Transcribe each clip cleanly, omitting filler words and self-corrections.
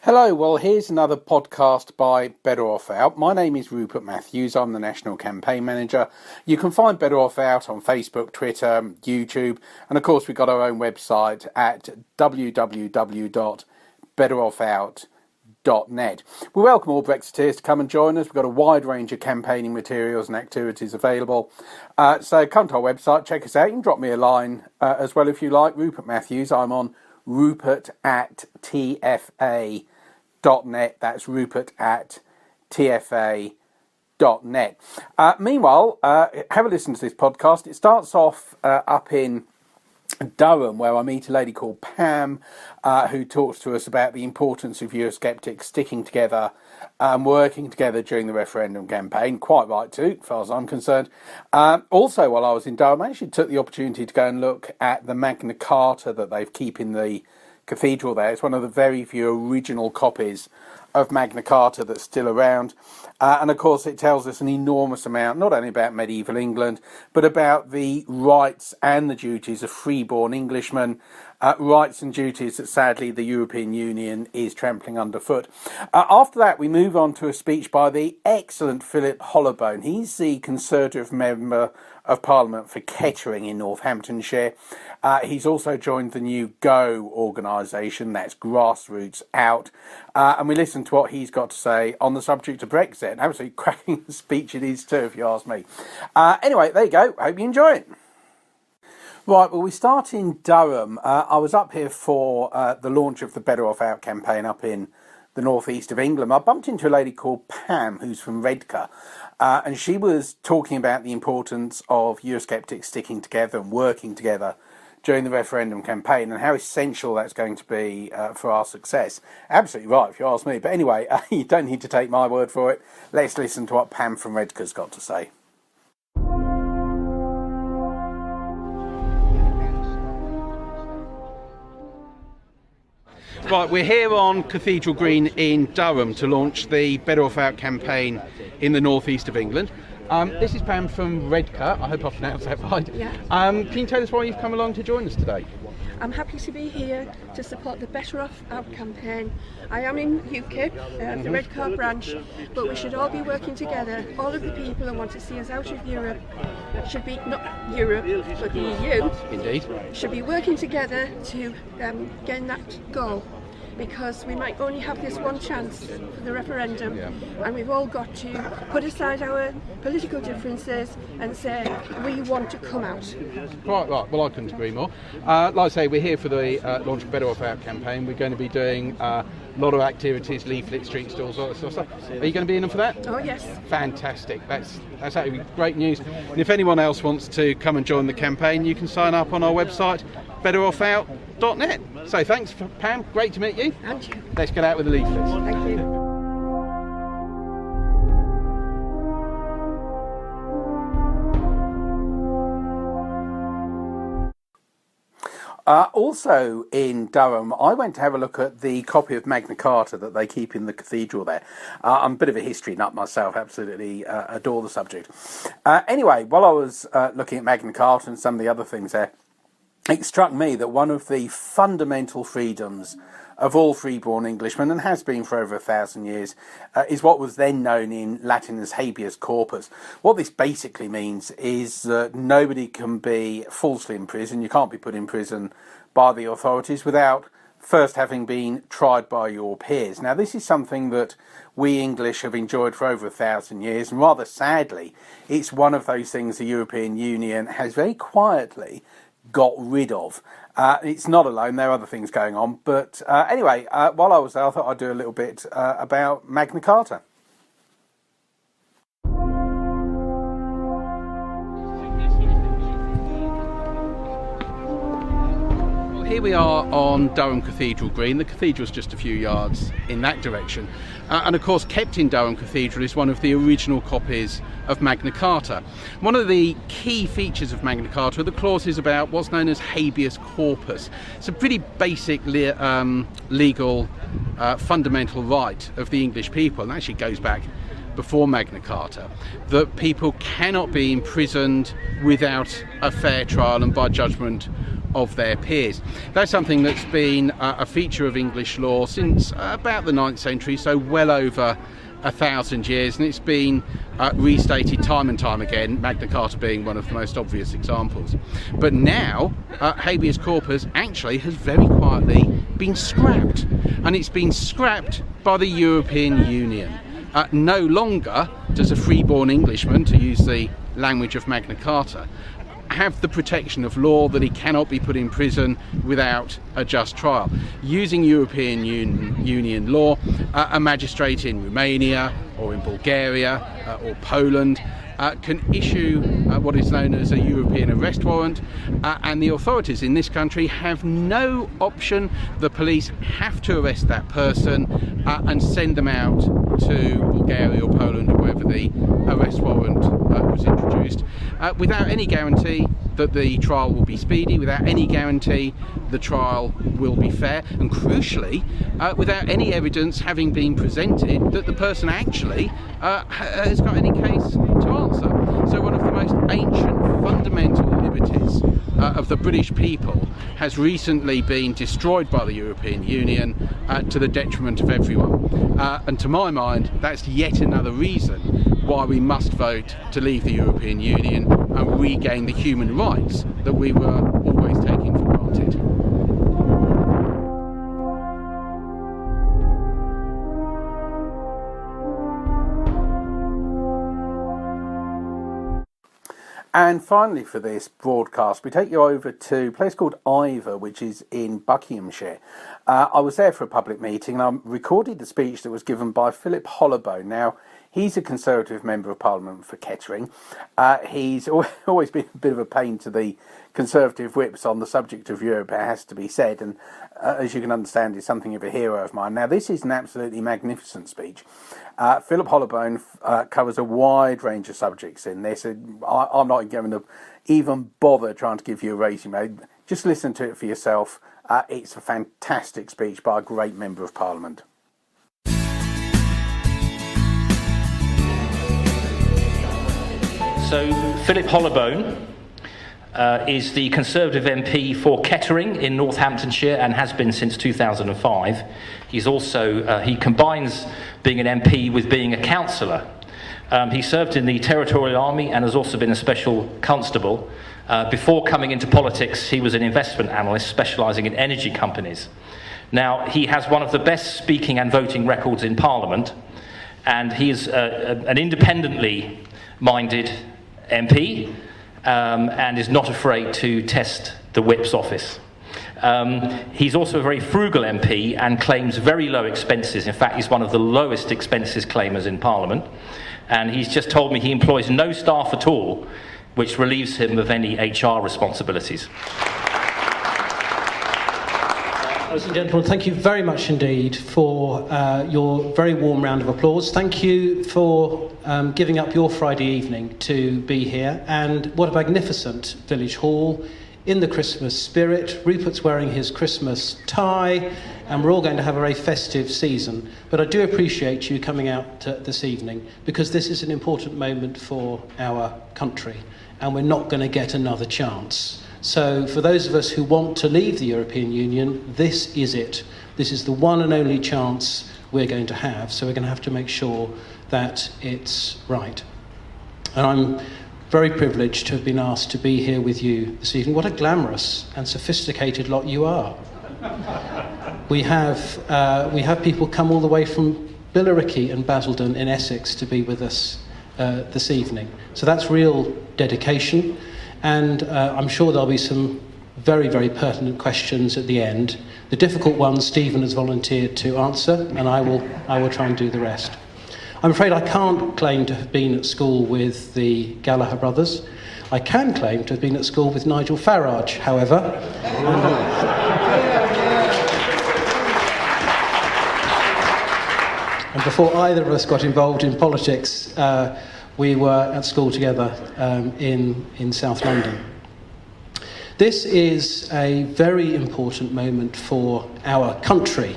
Hello, well here's another podcast by Better Off Out. My name is Rupert Matthews, I'm the National Campaign Manager. You can find Better Off Out on Facebook, Twitter, YouTube, and of course we've got our own website at www.betteroffout.net. We welcome all Brexiteers to come and join us. We've got a wide range of campaigning materials and activities available. So come to our website, check us out. You can drop me a line as well if you like. Rupert Matthews, I'm on Rupert@tfa.net. That's Rupert@tfa.net. Meanwhile, have a listen to this podcast. It starts off up in Durham, where I meet a lady called Pam, who talks to us about the importance of Eurosceptics sticking together and working together during the referendum campaign. Quite right too, as far as I'm concerned. Also, while I was in Durham, I actually took the opportunity to go and look at the Magna Carta that they keep in the cathedral there. It's one of the very few original copies of Magna Carta that's still around. And of course it tells us an enormous amount, not only about medieval England, but about the rights and the duties of freeborn Englishmen, rights and duties that sadly the European Union is trampling underfoot. After that we move on to a speech by the excellent Philip Hollobone. He's the Conservative Member of Parliament for Kettering in Northamptonshire. He's also joined the new GO organisation, that's Grassroots Out, and we listen to what he's got to say on the subject of Brexit. An absolutely cracking speech it is too, if you ask me. Anyway, there you go. Hope you enjoy it. Right, well, we start in Durham. I was up here for the launch of the Better Off Out campaign up in the northeast of England. I bumped into a lady called Pam, who's from Redcar, and she was talking about the importance of Eurosceptics sticking together and working together during the referendum campaign and how essential that's going to be for our success. Absolutely right, if you ask me. But anyway, you don't need to take my word for it. Let's listen to what Pam from Redcar's got to say. Right, we're here on Cathedral Green in Durham to launch the Better Off Out campaign in the northeast of England. This is Pam from Redcar. I hope I pronounced that right. Yeah. Can you tell us why you've come along to join us today? I'm happy to be here to support the Better Off Out campaign. I am in UKIP, the Redcar branch, but we should all be working together. All of the people who want to see us out of Europe should be, not Europe, but the EU. Indeed. Should be working together to gain that goal. Because we might only have this one chance for the referendum, and we've all got to put aside our political differences and say we want to come out. Right. Well, I couldn't agree more. Like I say, we're here for the launch of Better Off Out campaign. We're going to be doing a lot of activities, leaflets, street stalls, all that sort of stuff. Are you going to be in them for that? Oh yes. Fantastic. That's actually great news. And if anyone else wants to come and join the campaign, you can sign up on our website, betteroffout.net. So thanks, Pam. Great to meet you. And you. Let's get out with the leaflets. Thank you. Also in Durham, I went to have a look at the copy of Magna Carta that they keep in the cathedral there. I'm a bit of a history nut myself, absolutely adore the subject. Anyway, while I was looking at Magna Carta and some of the other things there, it struck me that one of the fundamental freedoms of all freeborn Englishmen, and has been for over 1,000 years, is what was then known in Latin as habeas corpus. What this basically means is that nobody can be falsely in prison. You can't be put in prison by the authorities without first having been tried by your peers. Now, this is something that we English have enjoyed for over 1,000 years, and rather sadly, it's one of those things the European Union has very quietly got rid of. It's not alone, there are other things going on, but anyway, while I was there, I thought I'd do a little bit about Magna Carta. Here we are on Durham Cathedral Green. The cathedral's just a few yards in that direction. And of course, kept in Durham Cathedral is one of the original copies of Magna Carta. One of the key features of Magna Carta are the clauses about what's known as habeas corpus. It's a pretty basic legal fundamental right of the English people, and actually goes back before Magna Carta, that people cannot be imprisoned without a fair trial and by judgment of their peers. That's something that's been a feature of English law since about the 9th century, so well over 1,000 years, and it's been restated time and time again, Magna Carta being one of the most obvious examples. But now habeas corpus actually has very quietly been scrapped, and it's been scrapped by the European Union. No longer does a freeborn Englishman, to use the language of Magna Carta, have the protection of law that he cannot be put in prison without a just trial. Using European Union law, a magistrate in Romania or in Bulgaria or Poland can issue what is known as a European arrest warrant, and the authorities in this country have no option. The police have to arrest that person and send them out to Bulgaria or Poland or wherever the arrest warrant was introduced, without any guarantee that the trial will be speedy, without any guarantee the trial will be fair, and crucially, without any evidence having been presented that the person actually has got any case to answer. So one of the most ancient fundamental liberties of the British people has recently been destroyed by the European Union to the detriment of everyone. And to my mind, that's yet another reason why we must vote to leave the European Union and regain the human rights that we were always taking for granted. And finally for this broadcast, we take you over to a place called Ivor, which is in Buckinghamshire. I was there for a public meeting and I recorded the speech that was given by Philip Hollobone. Now, he's a Conservative Member of Parliament for Kettering. He's always been a bit of a pain to the Conservative whips on the subject of Europe, it has to be said, and as you can understand, is something of a hero of mine. Now, this is an absolutely magnificent speech. Philip Hollobone covers a wide range of subjects in this. I'm not going to even bother trying to give you a resume. Just listen to it for yourself. It's a fantastic speech by a great Member of Parliament. So, Philip Hollobone is the Conservative MP for Kettering in Northamptonshire and has been since 2005. He's also, he combines being an MP with being a councillor. He served in the Territorial Army and has also been a special constable. Before coming into politics, he was an investment analyst specialising in energy companies. Now, he has one of the best speaking and voting records in Parliament, and he is an independently minded MP, and is not afraid to test the whip's office. He's also a very frugal MP and claims very low expenses. In fact, he's one of the lowest expenses claimers in Parliament. And he's just told me he employs no staff at all, which relieves him of any HR responsibilities. Ladies and gentlemen, thank you very much indeed for your very warm round of applause. Thank you for giving up your Friday evening to be here. And what a magnificent village hall in the Christmas spirit. Rupert's wearing his Christmas tie, and we're all going to have a very festive season. But I do appreciate you coming out this evening, because this is an important moment for our country, and we're not going to get another chance. So for those of us who want to leave the European Union, this is it. This is the one and only chance we're going to have, so we're going to have to make sure that it's right. And I'm very privileged to have been asked to be here with you this evening. What a glamorous and sophisticated lot you are. We have people come all the way from Billericay and Basildon in Essex to be with us this evening. So that's real dedication. And I'm sure there'll be some very, very pertinent questions at the end. The difficult ones Stephen has volunteered to answer, and I will try and do the rest. I'm afraid I can't claim to have been at school with the Gallagher brothers. I can claim to have been at school with Nigel Farage, however. And before either of us got involved in politics, we were at school together in South London. This is a very important moment for our country.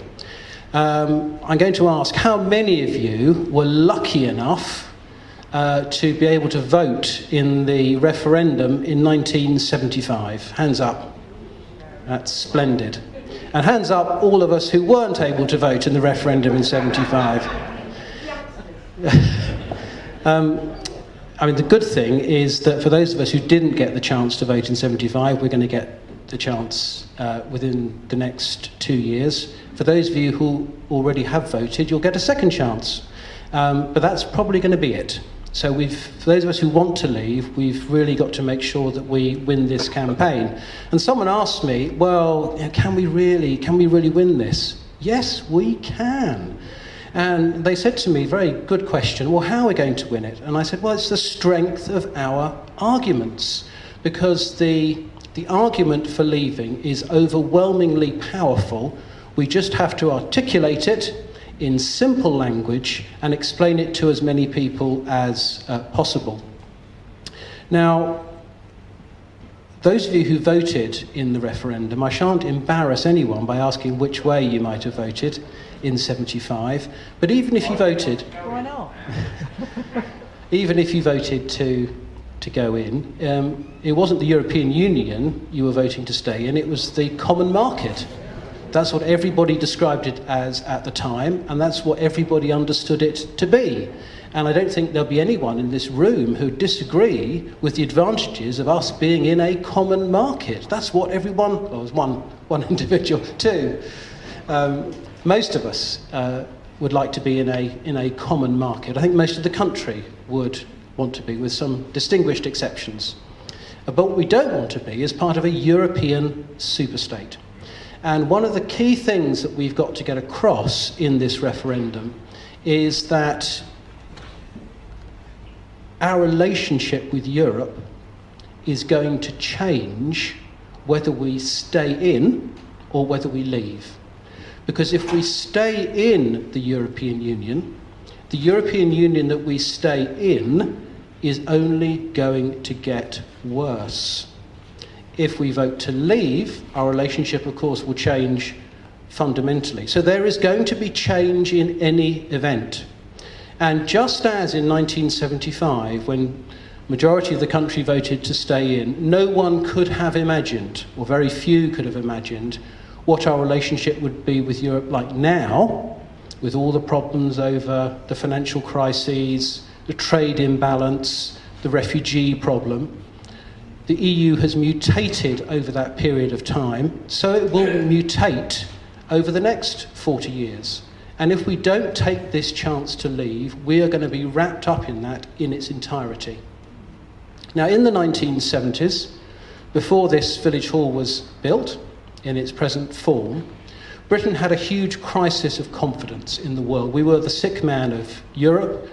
I'm going to ask how many of you were lucky enough to be able to vote in the referendum in 1975? Hands up. That's splendid. And hands up all of us who weren't able to vote in the referendum in 75. I mean, the good thing is that for those of us who didn't get the chance to vote in 75, we're going to get the chance within the next 2 years. For those of you who already have voted, you'll get a second chance. But that's probably going to be it. So for those of us who want to leave, we've really got to make sure that we win this campaign. And someone asked me, well, can we really win this? Yes, we can. And they said to me, very good question, well, how are we going to win it? And I said, well, it's the strength of our arguments, because the argument for leaving is overwhelmingly powerful. We just have to articulate it in simple language and explain it to as many people as possible. Now, those of you who voted in the referendum, I shan't embarrass anyone by asking which way you might have voted in 75, but even if you voted... Why not? even if you voted to go in, it wasn't the European Union you were voting to stay in, it was the common market. That's what everybody described it as at the time, and that's what everybody understood it to be. And I don't think there'll be anyone in this room who disagree with the advantages of us being in a common market. That's what everyone, well, it was one individual too. Most of us would like to be in a common market. I think most of the country would want to be, with some distinguished exceptions. But what we don't want to be is part of a European superstate. And one of the key things that we've got to get across in this referendum is that our relationship with Europe is going to change whether we stay in or whether we leave. Because if we stay in the European Union that we stay in is only going to get worse. If we vote to leave, our relationship, of course, will change fundamentally. So there is going to be change in any event. And just as in 1975, when majority of the country voted to stay in, no one could have imagined, or very few could have imagined, what our relationship would be with Europe like now, with all the problems over the financial crises, the trade imbalance, the refugee problem. The EU has mutated over that period of time, so it will mutate over the next 40 years. And if we don't take this chance to leave, we are going to be wrapped up in that in its entirety. Now, in the 1970s, before this village hall was built in its present form, Britain had a huge crisis of confidence in the world. We were the sick man of Europe.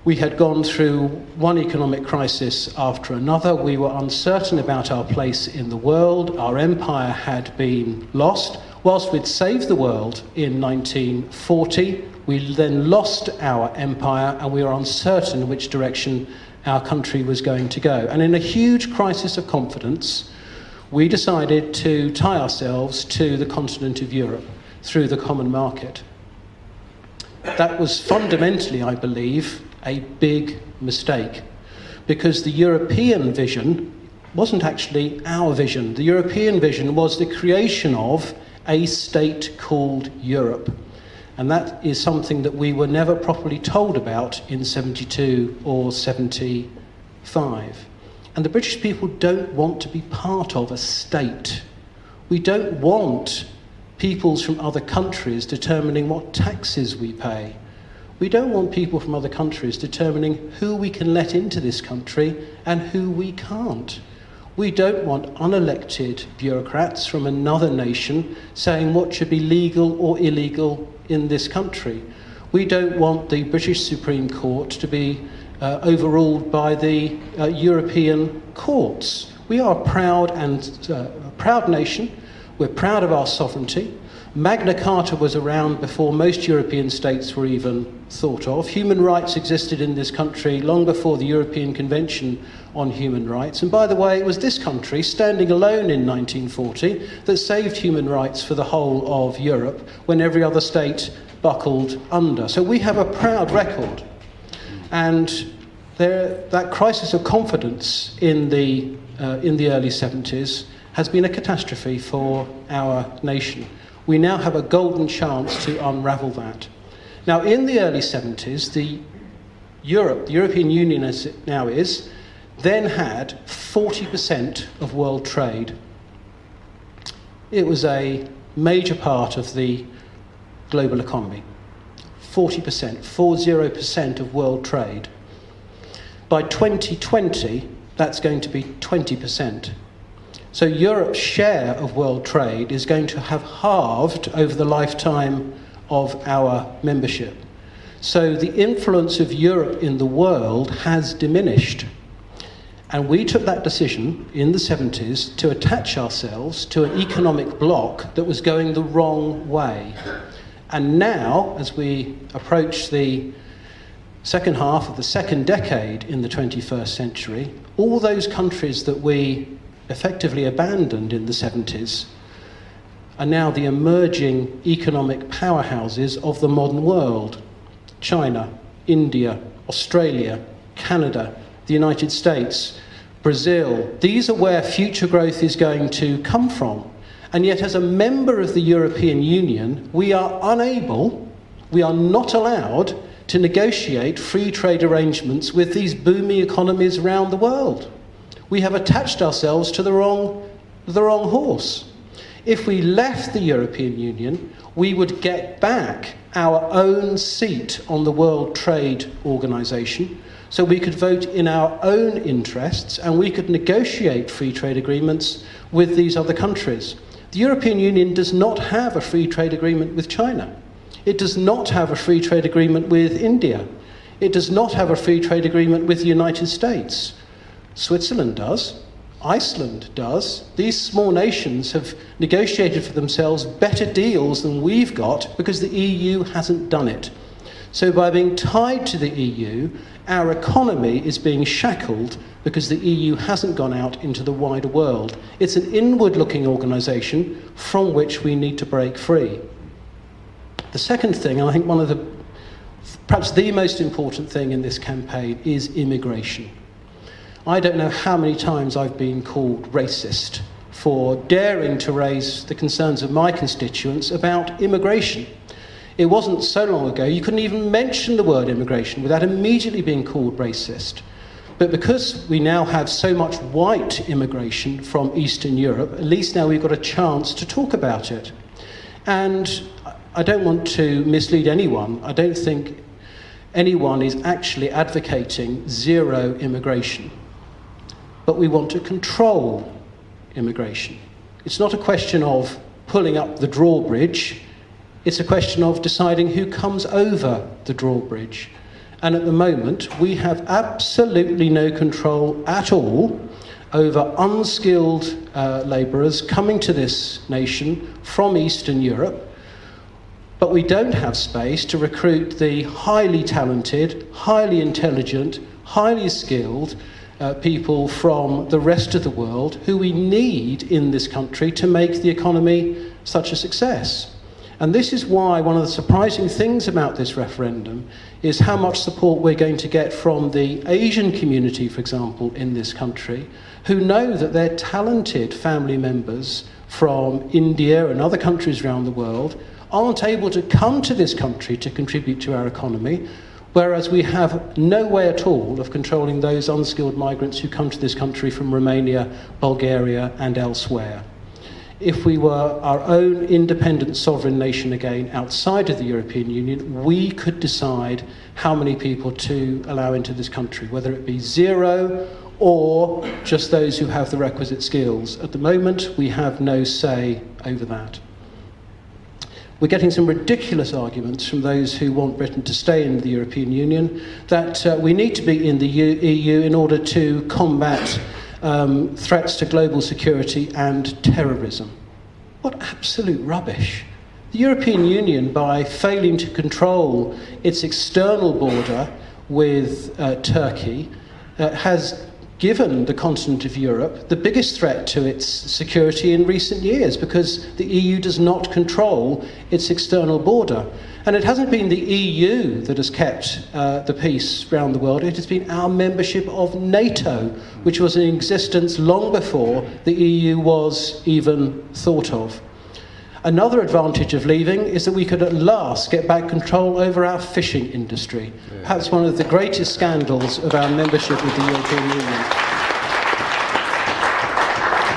We had gone through one economic crisis after another. We were uncertain about our place in the world. Our empire had been lost. Whilst we'd saved the world in 1940, we then lost our empire, and we were uncertain which direction our country was going to go. And in a huge crisis of confidence, we decided to tie ourselves to the continent of Europe through the common market. That was fundamentally, I believe, a big mistake, because the European vision wasn't actually our vision. The European vision was the creation of a state called Europe. And that is something that we were never properly told about in 72 or 75. And the British people don't want to be part of a state. We don't want peoples from other countries determining what taxes we pay. We don't want people from other countries determining who we can let into this country and who we can't. We don't want unelected bureaucrats from another nation saying what should be legal or illegal in this country. We don't want the British Supreme Court to be overruled by the European courts. We are a proud nation. We're proud of our sovereignty. Magna Carta was around before most European states were even thought of. Human rights existed in this country long before the European Convention on Human Rights. And by the way, it was this country, standing alone in 1940, that saved human rights for the whole of Europe when every other state buckled under. So we have a proud record. And that crisis of confidence in the early 70s has been a catastrophe for our nation. We now have a golden chance to unravel that. Now, in the early 70s, the European Union as it now is, then had 40% of world trade. It was a major part of the global economy. 40% of world trade. By 2020, that's going to be 20%. So Europe's share of world trade is going to have halved over the lifetime of our membership. So the influence of Europe in the world has diminished. And we took that decision in the 70s to attach ourselves to an economic bloc that was going the wrong way. And now, as we approach the second half of the second decade in the 21st century, all those countries that we effectively abandoned in the 70s are now the emerging economic powerhouses of the modern world. China, India, Australia, Canada, the United States, Brazil. These are where future growth is going to come from. And yet, as a member of the European Union, we are not allowed to negotiate free trade arrangements with these booming economies around the world. We have attached ourselves to the wrong horse. If we left the European Union, we would get back our own seat on the World Trade Organization, so we could vote in our own interests and we could negotiate free trade agreements with these other countries. The European Union does not have a free trade agreement with China. It does not have a free trade agreement with India. It does not have a free trade agreement with the United States. Switzerland does. Iceland does. These small nations have negotiated for themselves better deals than we've got because the EU hasn't done it. So by being tied to the EU, our economy is being shackled because the EU hasn't gone out into the wider world. It's an inward-looking organisation from which we need to break free. The second thing, and I think perhaps the most important thing in this campaign, is immigration. I don't know how many times I've been called racist for daring to raise the concerns of my constituents about immigration. It wasn't so long ago you couldn't even mention the word immigration without immediately being called racist. But because we now have so much white immigration from Eastern Europe, at least now we've got a chance to talk about it. And I don't want to mislead anyone. I don't think anyone is actually advocating zero immigration. But we want to control immigration. It's not a question of pulling up the drawbridge. It's a question of deciding who comes over the drawbridge. And at the moment, we have absolutely no control at all over unskilled labourers coming to this nation from Eastern Europe. But we don't have space to recruit the highly talented, highly intelligent, highly skilled people from the rest of the world who we need in this country to make the economy such a success. And this is why one of the surprising things about this referendum is how much support we're going to get from the Asian community, for example, in this country, who know that their talented family members from India and other countries around the world aren't able to come to this country to contribute to our economy, whereas we have no way at all of controlling those unskilled migrants who come to this country from Romania, Bulgaria, and elsewhere. If we were our own independent sovereign nation again outside of the European Union, we could decide how many people to allow into this country, whether it be zero or just those who have the requisite skills. At the moment, we have no say over that. We're getting some ridiculous arguments from those who want Britain to stay in the European Union that we need to be in the EU in order to combat threats to global security and terrorism. What absolute rubbish. The European Union, by failing to control its external border with Turkey, has given the continent of Europe the biggest threat to its security in recent years because the EU does not control its external border. And it hasn't been the EU that has kept the peace around the world. It has been our membership of NATO, which was in existence long before the EU was even thought of. Another advantage of leaving is that we could at last get back control over our fishing industry, perhaps one of the greatest scandals of our membership with the European Union.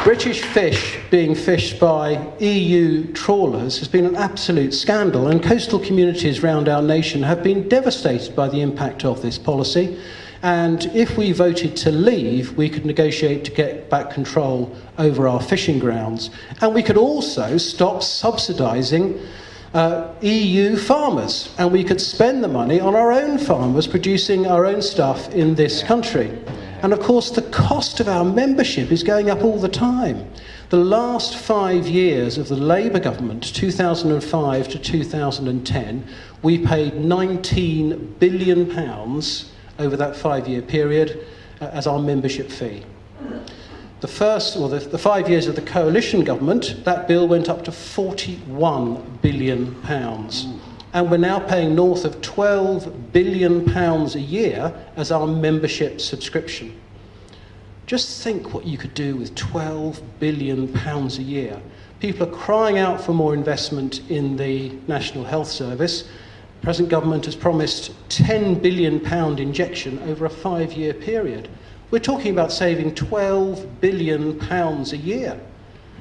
British fish being fished by EU trawlers has been an absolute scandal, and coastal communities around our nation have been devastated by the impact of this policy. And if we voted to leave, we could negotiate to get back control over our fishing grounds. And we could also stop subsidising EU farmers, and we could spend the money on our own farmers producing our own stuff in this country. And of course, the cost of our membership is going up all the time. The last 5 years of the Labour government, 2005 to 2010, we paid £19 billion over that 5-year period as our membership fee. The 5 years of the coalition government, that bill went up to £41 billion. And we're now paying north of £12 billion a year as our membership subscription. Just think what you could do with £12 billion a year. People are crying out for more investment in the National Health Service. The present government has promised £10 billion injection over a 5-year period. We're talking about saving £12 billion a year.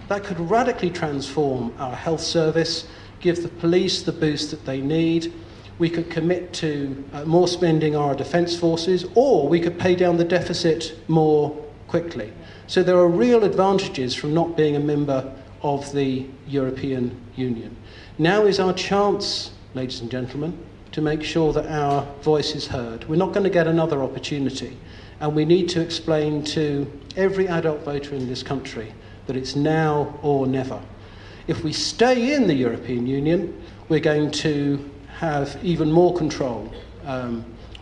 That could radically transform our health service, give the police the boost that they need. We could commit to more spending on our defence forces, or we could pay down the deficit more quickly. So there are real advantages from not being a member of the European Union. Now is our chance, ladies and gentlemen, to make sure that our voice is heard. We're not going to get another opportunity, and we need to explain to every adult voter in this country that it's now or never. If we stay in the European Union, we're going to have even more control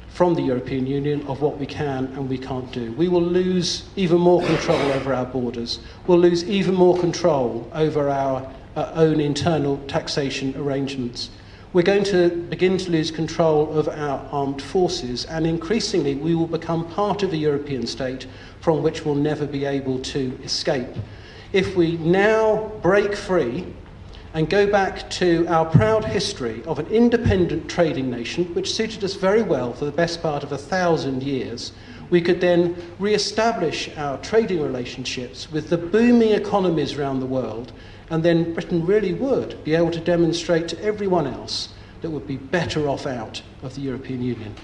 from the European Union of what we can and we can't do. We will lose even more control over our borders. We'll lose even more control over our own internal taxation arrangements. We're going to begin to lose control of our armed forces, and increasingly we will become part of a European state from which we'll never be able to escape. If we now break free and go back to our proud history of an independent trading nation, which suited us very well for the best part of 1,000 years, we could then re-establish our trading relationships with the booming economies around the world, and then Britain really would be able to demonstrate to everyone else that we'd be better off out of the European Union.